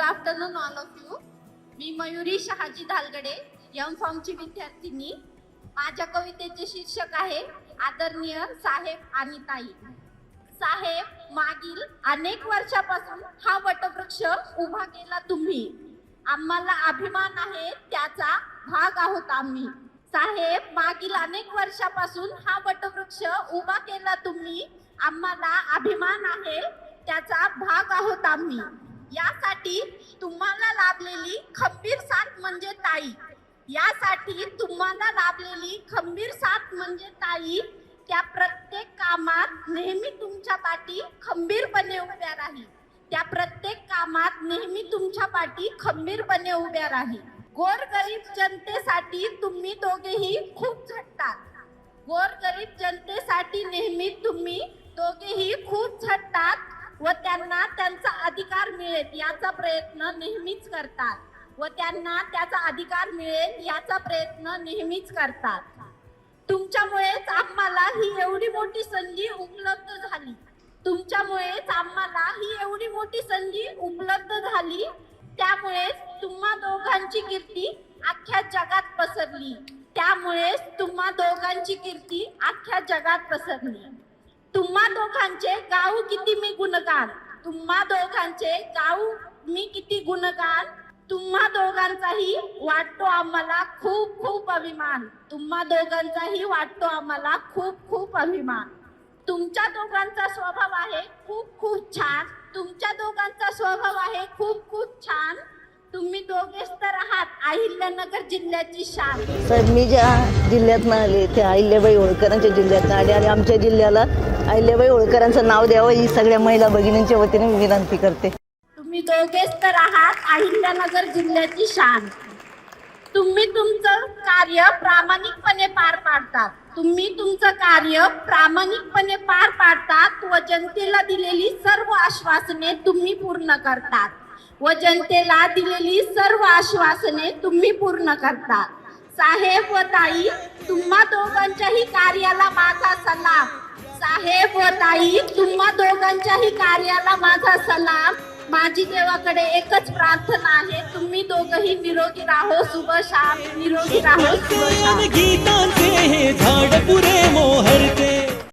Afternoon all of you. मी Mayuri Shahaji Dhalgade, M फॉर्मची विद्यार्थिनी. माझ्या कवितेचे शीर्षक आहे आदरणीय साहेब आणि ताई. साहेब, मागील अनेक वर्षापासून हा वटवृक्ष उभा केला तुम्ही. आम्हाला अभिमान आहे त्याचा भाग आहोत आम्ही. साहेब, मागील अनेक वर्षापासून हा वटवृक्ष उभा केला तुम्ही. आम्हाला अभिमान आहे त्याचा भाग आहोत आम्ही. यासाठी तुम्हाला लाभलेली खंबीर साथ म्हणजे ताई. यासाठी तुम्हाला लाभलेली खंबीर साथ म्हणजे ताई. त्या प्रत्येक कामात नेहमी तुमच्या पाठी खंबीरपणे उभ्या राहील. त्या प्रत्येक कामात नेहमी तुमच्या पाठी खंबीरपणे उभ्या राहील. गोरगरीब जनतेसाठी तुम्ही दोघेही खूप झटतात. गोरगरीब जनतेसाठी नेहमी तुम्ही दोघेही खूप झटतात व त्यांना त्यांचा अधिकार मिळेल याचा प्रयत्न नेहमीच करतात. व त्यांना त्याचा अधिकार मिळेल याचा प्रयत्न नेहमीच करतात. तुमच्यामुळेच आम्हाला ही एवढी मोठी संधी उपलब्ध झाली. तुमच्यामुळेच आम्हाला ही एवढी मोठी संधी उपलब्ध झाली. त्यामुळेच तुम्हा दोघांची कीर्ती अख्ख्या जगात पसरली. त्यामुळेच तुम्हा दोघांची कीर्ती अख्ख्या जगात पसरली. तुम्हा दोघांचे गाऊ किती मी गुणगान. तुम्हा दोघांचे गाऊ मी किती गुणगान. तुम्हा दोघांचाही वाटतो आम्हाला खूप खूप अभिमान. तुम्हा दोघांचाही वाटतो आम्हाला खूप खूप अभिमान. तुमच्या दोघांचा स्वभाव आहे खूप खूप छान. तुमच्या दोघांचा स्वभाव आहे खूप खूप छान. तुम्ही दोघेच तर आहात अहिल्यानगर जिल्ह्याची शान. साहेब, मी ज्या जिल्ह्यातून आले ते अहिल्याबाई होळकरांच्या जिल्ह्यातून आले आणि आमच्या जिल्ह्याला अहिल्याबाई होळकरांचं नाव द्यावं ही सगळ्या महिला भगिनींच्या वतीने मी विनंती करते. तुम्ही दोघेच तर आहात अहिल्यानगर जिल्ह्याची शान. तुम्ही तुमचं कार्य प्रामाणिकपणे पार पाडतात. तुम्ही तुमचं कार्य प्रामाणिकपणे पार पाडतात व जनतेला दिलेली सर्व आश्वासने तुम्ही पूर्ण करतात. व जनतेला दिलेली सर्व आश्वासने तुम्ही पूर्ण करतात. साहेब व ताई, तुम्हा दोघांच्याही कार्याला माझा सलाम. साहेब व ताई, तुम्हा दोघांच्याही कार्याला माझा सलाम. माझी देवाकडे एकच प्रार्थना आहे, तुम्ही दोघंही निरोगी राहो. शुभ शाम. निरोगी राहो. शुभ शाम. गीतांचे हे झाड पुरे मोहरते.